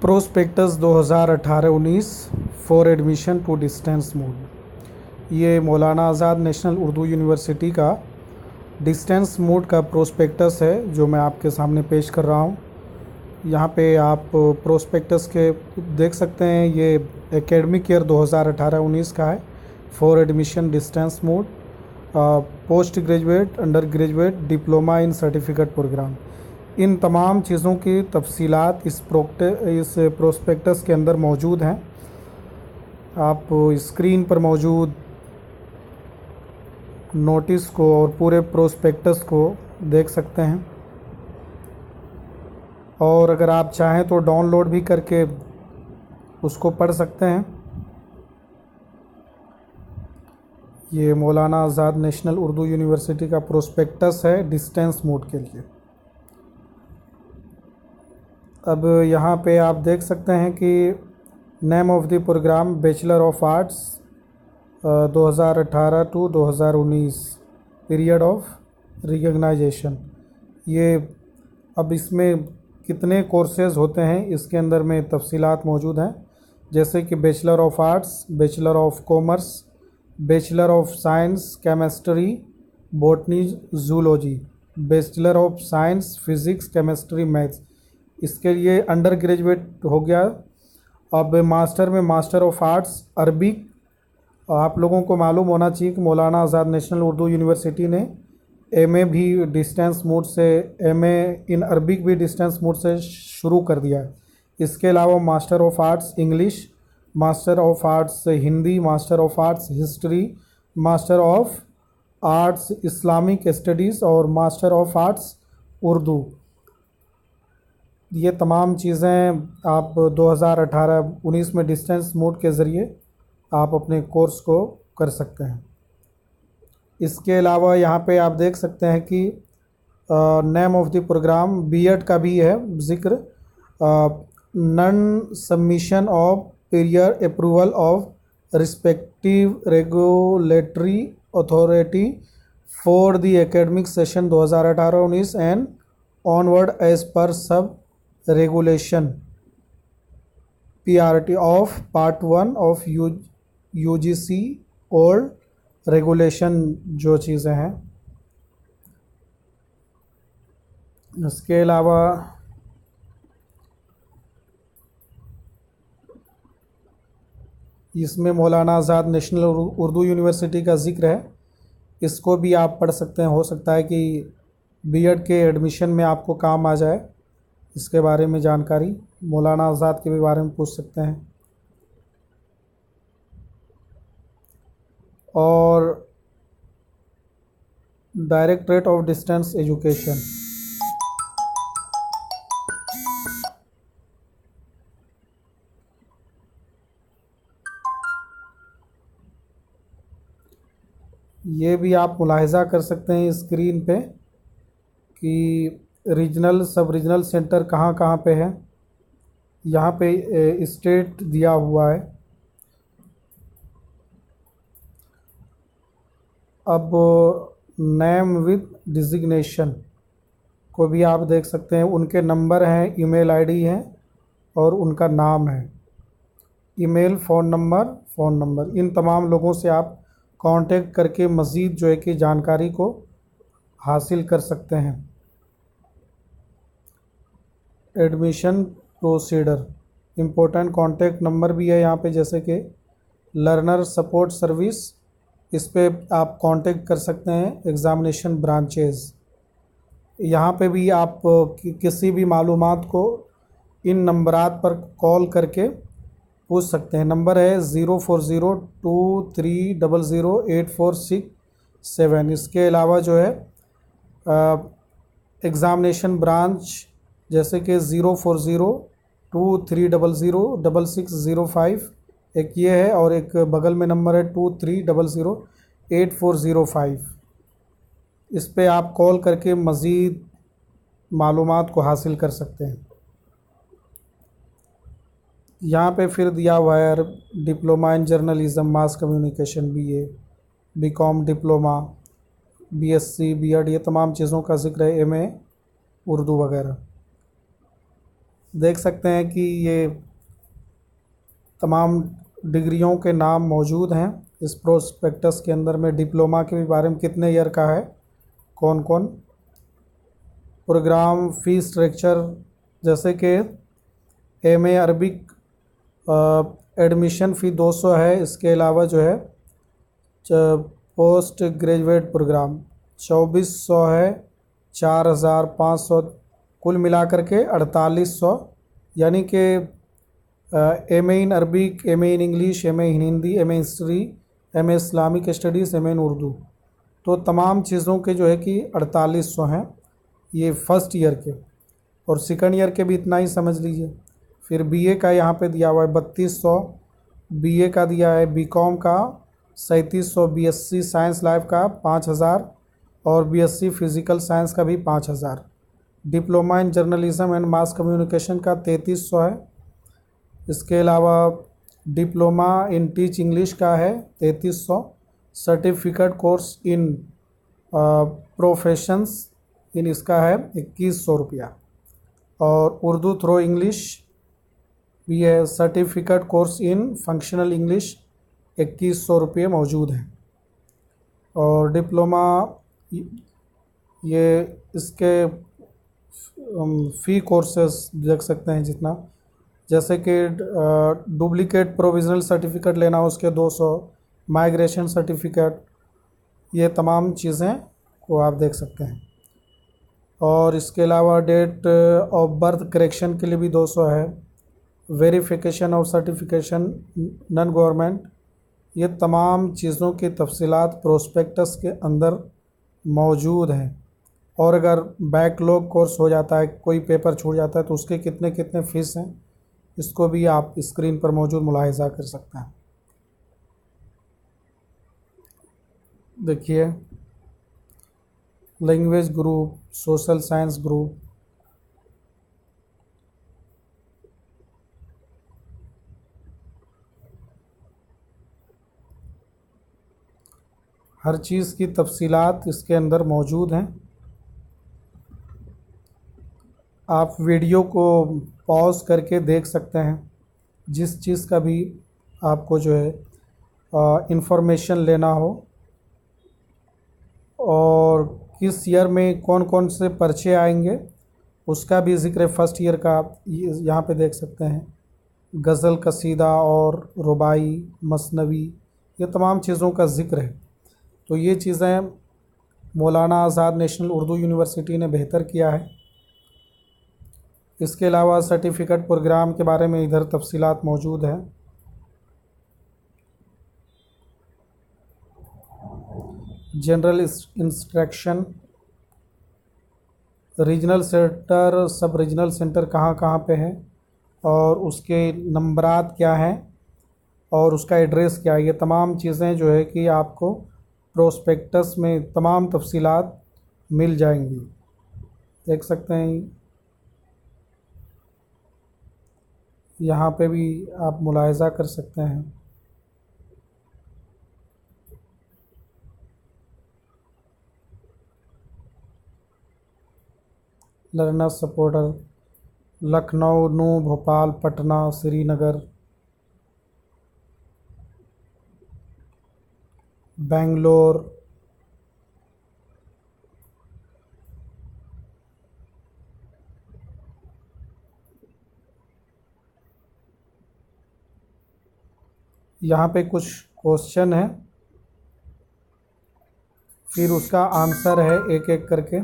Prospectus 2018-19 for admission to distance mode. ये Maulana Azad national Urdu university का distance mode का prospectus है जो मैं आपके सामने पेश कर रहा हूँ। यहाँ पे आप प्रोस्पेक्टस के देख सकते हैं, ये एकेडमिक ईयर 2018-19 का है। For admission distance mode, post graduate, undergraduate, diploma in certificate program. इन तमाम चीज़ों की तफसीलात इस प्रोस्पेक्टस के अंदर मौजूद हैं। आप स्क्रीन पर मौजूद नोटिस को और पूरे प्रोस्पेक्टस को देख सकते हैं, और अगर आप चाहें तो डाउनलोड भी करके उसको पढ़ सकते हैं। ये मौलाना आज़ाद नेशनल उर्दू यूनिवर्सिटी का प्रोस्पेक्टस है डिस्टेंस मोड के लिए। अब यहाँ पे आप देख सकते हैं कि name of the program bachelor of arts 2018 to 2019, period of recognization. ये अब इसमें कितने कोर्सेज़ होते हैं इसके अंदर में तफसीलात मौजूद हैं, जैसे कि bachelor of arts, bachelor of commerce, bachelor of science chemistry botany zoology, bachelor of science physics chemistry maths. इसके लिए अंडर ग्रेजुएट हो गया। अब मास्टर में मास्टर ऑफ आर्ट्स अरबिक। आप लोगों को मालूम होना चाहिए कि मौलाना आज़ाद नेशनल उर्दू यूनिवर्सिटी ने एमए भी डिस्टेंस मोड से, एमए इन अरबिक भी डिस्टेंस मोड से शुरू कर दिया है। इसके अलावा master of arts English, master of arts Hindi, master of arts history, master of arts Islamic studies और मास्टर ऑफ आर्ट्स उर्दू। ये तमाम चीज़ें आप 2018-19 में डिस्टेंस मोड के ज़रिए आप अपने कोर्स को कर सकते हैं। इसके अलावा यहाँ पे आप देख सकते हैं कि name of the program BEd का भी है ज़िक्र। Non submission of prior approval of respective regulatory authority for the academic session 2018-19 and onward as per sub regulation PRT of part 1 of UGC old regulation जो चीज़ें हैं। इसके अलावा इसमें मौलाना आज़ाद नेशनल उर्दू यूनिवर्सिटी का ज़िक्र है, इसको भी आप पढ़ सकते हैं। हो सकता है कि बीएड के एडमिशन में आपको काम आ जाए। इसके बारे में जानकारी मौलाना आज़ाद के भी बारे में पूछ सकते हैं। और डायरेक्टरेट ऑफ डिस्टेंस एजुकेशन, ये भी आप मुलाहिज़ा कर सकते हैं स्क्रीन पे कि रीजनल सब रीजनल सेंटर कहाँ कहाँ पे है। यहाँ पे स्टेट दिया हुआ है। अब नेम विद डिजिग्नेशन को भी आप देख सकते हैं। उनके नंबर हैं, ईमेल आईडी है और उनका नाम है। ईमेल, फ़ोन नंबर, इन तमाम लोगों से आप कांटेक्ट करके मज़ीद जो है कि जानकारी को हासिल कर सकते हैं। Admission procedure, important contact number भी है यहाँ पे, जैसे कि लर्नर सपोर्ट सर्विस, इस पे आप कांटेक्ट कर सकते हैं। एग्ज़ामिनेशन ब्रांचेस, यहाँ पे भी आप किसी भी मालूमात को इन नंबरात पर कॉल करके पूछ सकते हैं। नंबर है 0402300847। इसके अलावा जो है एग्ज़ामिनेशन ब्रांच जैसे कि 0402300605 एक ये है, और एक बगल में नंबर है 23008405। इस पे आप कॉल करके मज़ीद मालूमात को हासिल कर सकते हैं। यहाँ पे फिर दिया हुआ है diploma in journalism, mass communication, BA, BCom diploma, BSc, BEd, ये तमाम चीज़ों का ज़िक्र है। MA उर्दू वगैरह। देख सकते हैं कि ये तमाम डिग्रियों के नाम मौजूद हैं इस प्रोस्पेक्टस के अंदर में। डिप्लोमा के भी बारे में कितने ईयर का है, कौन कौन। प्रोग्राम फी स्ट्रक्चर, जैसे कि एमए अरबिक एडमिशन फ़ी 200 है। इसके अलावा जो है पोस्ट ग्रेजुएट प्रोग्राम 2400 है, 4500, कुल मिलाकर के 4800। यानी कि MA in Arabic, MA in English, MA in Hindi, MA history, MA Islamic studies, MA इन उर्दू, तो तमाम चीज़ों के जो है कि 4800 हैं ये फ़र्स्ट ईयर के। और सेकंड ईयर के भी इतना ही समझ लीजिए। फिर बीए का यहाँ पे दिया हुआ है 3200, बीए का दिया है, बीकॉम का 3700, बीएससी साइंस लाइफ का 5000 और बीएससी फिज़िकल साइंस का भी 5000। Diploma in journalism and mass communication का 3300 है। इसके अलावा डिप्लोमा इन टीच इंग्लिश का है 3300। सर्टिफिकेट कोर्स इन प्रोफेशंस इन इसका है 2100 रुपया। और उर्दू थ्रो इंग्लिश भी है, certificate course in functional English 2100 रुपये मौजूद हैं। और डिप्लोमा ये इसके फ़ी कोर्सेस देख सकते हैं जितना, जैसे कि डुप्लीकेट प्रोविज़नल सर्टिफिकेट लेना उसके 200, माइग्रेशन सर्टिफिकेट, ये तमाम चीज़ें को आप देख सकते हैं। और इसके अलावा डेट ऑफ बर्थ करेक्शन के लिए भी 200 है। वेरिफिकेशन और सर्टिफिकेशन नॉन गवर्नमेंट, ये तमाम चीज़ों की तफसीलात प्रोस्पेक्टस के अंदर मौजूद हैं। और अगर बैकलॉग कोर्स हो जाता है, कोई पेपर छूट जाता है, तो उसके कितने कितने फ़ीस हैं, इसको भी आप स्क्रीन पर मौजूद मुलाहिज़ा कर सकते हैं। देखिए, language group, social science group, हर चीज़ की तफसीलात इसके अंदर मौजूद हैं। आप वीडियो को पॉज करके देख सकते हैं। जिस चीज़ का भी आपको जो है इंफॉर्मेशन लेना हो, और किस ईयर में कौन कौन से पर्चे आएंगे उसका भी ज़िक्र फर्स्ट ईयर का यहाँ पे देख सकते हैं। गज़ल, कसीदा और रुबाई, मसनवी, ये तमाम चीज़ों का ज़िक्र है। तो ये चीज़ें मौलाना आज़ाद नेशनल उर्दू यूनिवर्सिटी ने बेहतर किया है। इसके अलावा सर्टिफिकेट प्रोग्राम के बारे में इधर तफसीलात मौजूद है। जनरल इंस्ट्रक्शन, रीजनल सेंटर, सब रीजनल सेंटर कहाँ कहाँ पे है और उसके नंबरात क्या हैं और उसका एड्रेस क्या है, ये तमाम चीज़ें जो है कि आपको प्रोस्पेक्टस में तमाम तफसीलात मिल जाएंगी। देख सकते हैं, यहाँ पे भी आप मुलाहिज़ा कर सकते हैं। लर्नर सपोर्टर, लखनऊ, नूह, भोपाल, पटना, श्रीनगर, बेंगलोर, यहाँ पे कुछ क्वेश्चन है, फिर उसका आंसर है एक एक करके।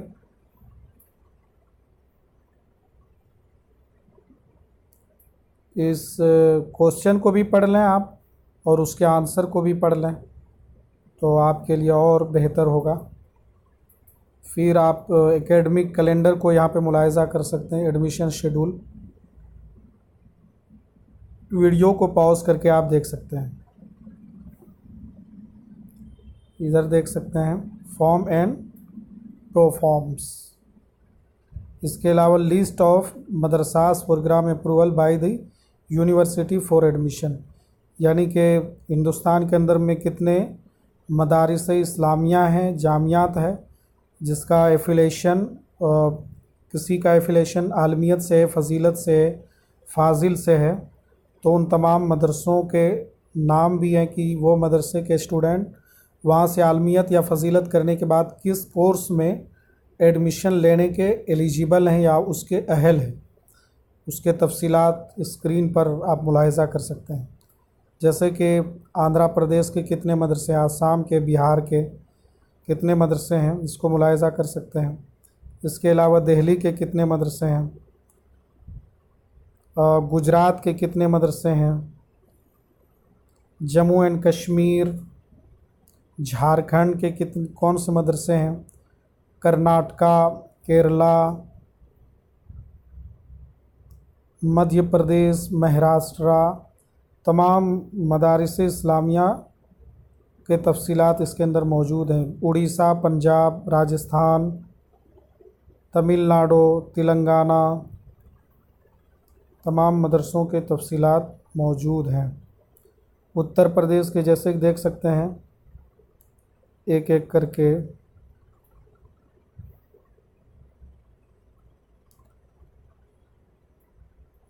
इस क्वेश्चन को भी पढ़ लें आप और उसके आंसर को भी पढ़ लें तो आपके लिए और बेहतर होगा। फिर आप एकेडमिक कैलेंडर को यहाँ पे मुलाहिज़ा कर सकते हैं, एडमिशन शेड्यूल। वीडियो को पॉज करके आप देख सकते हैं। इधर देख सकते हैं फॉर्म एंड प्रोफॉर्म्स। इसके अलावा list of madrasas program approval by the university for admission, यानी कि हिंदुस्तान के अंदर में कितने मदारिस इस्लामिया हैं, जामियात है, जिसका एफिलेशन किसी का एफिलेशन आलमियत से है, फजीलत से है, फाजिल से है, तो उन तमाम मदरसों के नाम भी हैं कि वो मदरसे के स्टूडेंट वहाँ से आलमियत या फजीलत करने के बाद किस कोर्स में एडमिशन लेने के एलिजिबल हैं या उसके अहल हैं। उसके तफसीलात स्क्रीन पर आप मुलाहिज़ा कर सकते हैं। जैसे कि आंध्र प्रदेश के कितने मदरसे हैं, आसाम के, बिहार के कितने मदरसे हैं, इसको मुलाहिज़ा कर सकते हैं। इसके अलावा दिल्ली के कितने मदरसे हैं, गुजरात के कितने मदरसे हैं, जम्मू एंड कश्मीर, झारखंड के कितने कौन से मदरसे हैं, कर्नाटका, केरला, मध्य प्रदेश, महाराष्ट्र, तमाम मदारिस इस्लामिया के तफसीलात इसके अंदर मौजूद हैं। उड़ीसा, पंजाब, राजस्थान, तमिलनाडु, तेलंगाना, तमाम मदरसों के तफसीलात मौजूद हैं। उत्तर प्रदेश के जैसे देख सकते हैं एक एक करके।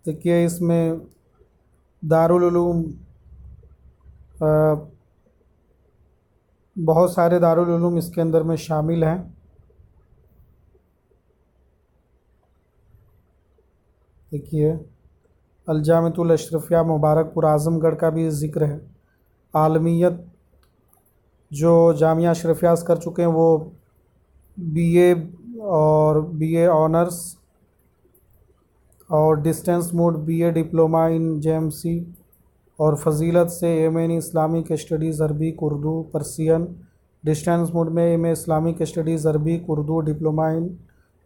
देखिए इसमें दारुल उलूम, बहुत सारे दारुल उलूम इसके अंदर में शामिल हैं। देखिए अलजामितुल अशरफिया मुबारकपुर आज़मगढ़ का भी ज़िक्र है। आलमियत जो जामिया अशरफिया कर चुके हैं वो बीए और बीए ऑनर्स और distance mode BA diploma in JMC और फजीलत से MA in Islamic studies Arabic Urdu Persian. Distance mode में MA Islamic studies Arabic Urdu diploma in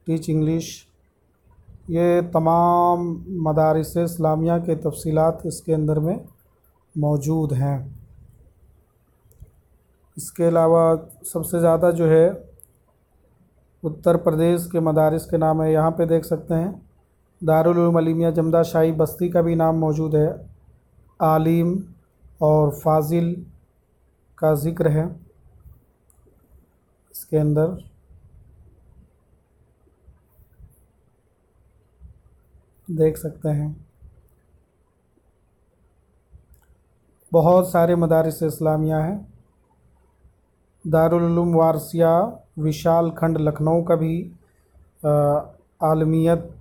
teach English. ये तमाम मदारिस इस्लामिया के तफसीलात इसके अंदर में मौजूद हैं। इसके अलावा सबसे ज़्यादा जो है उत्तर प्रदेश के मदारिस के नाम है, यहाँ पे देख सकते हैं दारुल उलूम अलीमिया जमदा शाही बस्ती का भी नाम मौजूद है। आलिम और फाजिल का ज़िक्र है इसके अंदर। देख सकते हैं बहुत सारे मदारिस इस्लामिया हैं। दारुल उलूम वारसिया विशाल खंड लखनऊ का भी आलमियत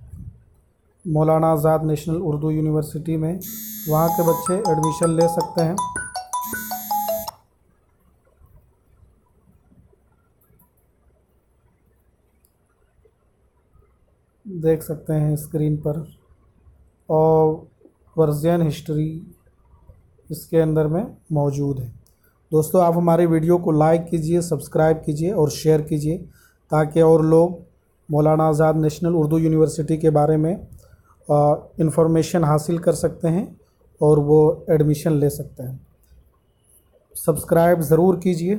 मौलाना आज़ाद नेशनल उर्दू यूनिवर्सिटी में वहाँ के बच्चे एडमिशन ले सकते हैं। देख सकते हैं स्क्रीन पर। और वर्जियन हिस्ट्री इसके अंदर में मौजूद है। दोस्तों आप हमारे वीडियो को लाइक कीजिए, सब्सक्राइब कीजिए और शेयर कीजिए ताकि और लोग मौलाना आज़ाद नेशनल उर्दू यूनिवर्सिटी के बारे में इंफॉर्मेशन हासिल कर सकते हैं और वो एडमिशन ले सकते हैं। सब्सक्राइब ज़रूर कीजिए।